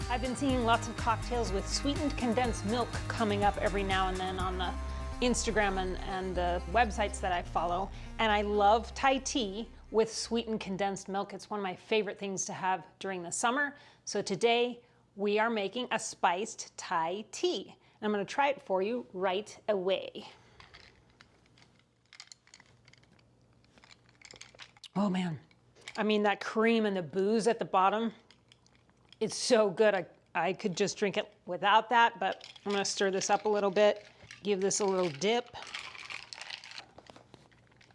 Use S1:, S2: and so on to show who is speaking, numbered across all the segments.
S1: I've been seeing lots of cocktails with sweetened condensed milk coming up every now and then on the Instagram and the websites that I follow. And I love Thai tea with sweetened condensed milk. It's one of my favorite things to have during the summer. So today we are making a spiced Thai tea. And I'm going to try it for you right away. Oh man, I mean that cream and the booze at the bottom, it's so good. I could just drink it without that, but I'm gonna stir this up a little bit, give this a little dip.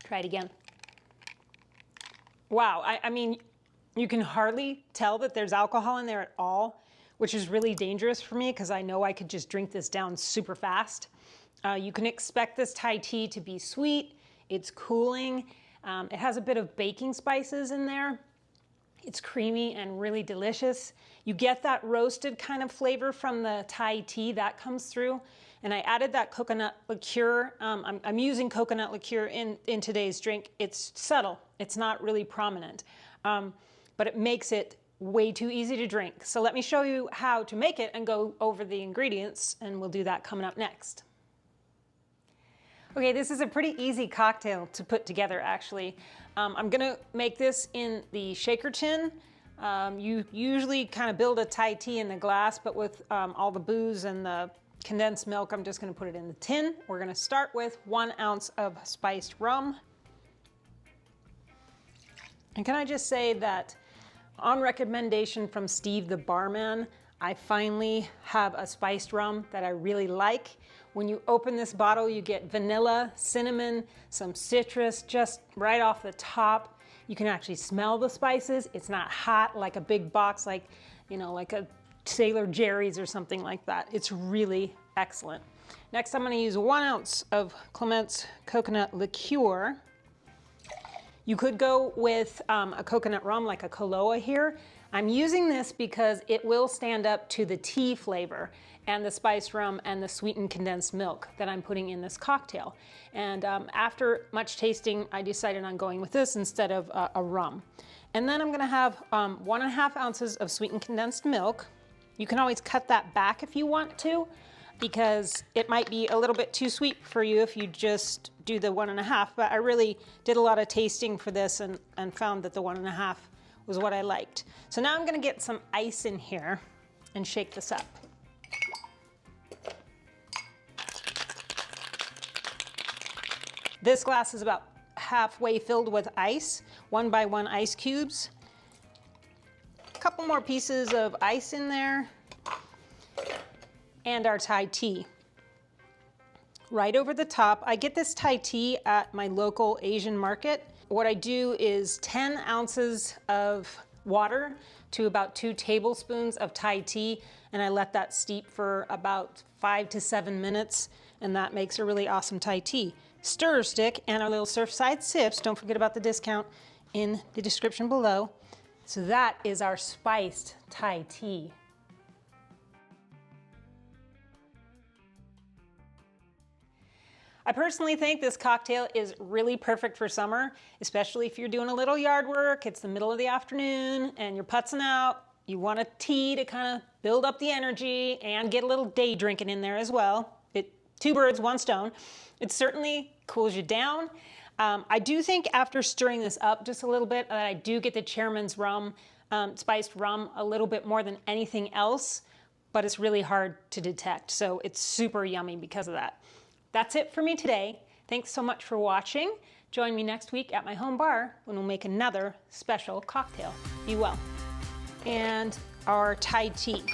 S1: Try it again. Wow, I mean, you can hardly tell that there's alcohol in there at all, which is really dangerous for me because I know I could just drink this down super fast. You can expect this Thai tea to be sweet, it's cooling, it has a bit of baking spices in there. It's creamy and really delicious. You get that roasted kind of flavor from the Thai tea that comes through. And I added that coconut liqueur. I'm using coconut liqueur in today's drink. It's subtle, it's not really prominent, but it makes it way too easy to drink. So let me show you how to make it and go over the ingredients, and we'll do that coming up next. Okay, this is a pretty easy cocktail to put together, actually. I'm gonna make this in the shaker tin. You usually kind of build a Thai tea in the glass, but with all the booze and the condensed milk, I'm just gonna put it in the tin. We're gonna start with 1 ounce of spiced rum. And can I just say that on recommendation from Steve the barman, I finally have a spiced rum that I really like. When you open this bottle, you get vanilla, cinnamon, some citrus just right off the top. You can actually smell the spices. It's not hot like a big box, like, you know, like a Sailor Jerry's or something like that. It's really excellent. Next, I'm gonna use 1 ounce of Clement's coconut liqueur. You could go with a coconut rum like a Kahlua here. I'm using this because it will stand up to the tea flavor and the spiced rum and the sweetened condensed milk that I'm putting in this cocktail. And after much tasting, I decided on going with this instead of a rum. And then I'm gonna have 1.5 ounces of sweetened condensed milk. You can always cut that back if you want to, because it might be a little bit too sweet for you if you just do the 1.5, but I really did a lot of tasting for this and found that the 1.5 was what I liked. So now I'm gonna get some ice in here and shake this up. This glass is about halfway filled with ice, 1 by 1 ice cubes. A couple more pieces of ice in there, and our Thai tea. Right over the top, I get this Thai tea at my local Asian market. What I do is 10 ounces of water to about 2 tablespoons of Thai tea, and I let that steep for about 5 to 7 minutes, and that makes a really awesome Thai tea. Stir stick and our little Surfside sips, don't forget about the discount in the description below. So that is our spiced Thai tea. I personally think this cocktail is really perfect for summer, especially if you're doing a little yard work, it's the middle of the afternoon and you're putzing out. You want a tea to kind of build up the energy and get a little day drinking in there as well. 2 birds, 1 stone. It certainly cools you down. I do think after stirring this up just a little bit, that I do get the Chairman's rum, spiced rum, a little bit more than anything else, but it's really hard to detect. So it's super yummy because of that. That's it for me today. Thanks so much for watching. Join me next week at my home bar when we'll make another special cocktail. Be well. And our Thai tea.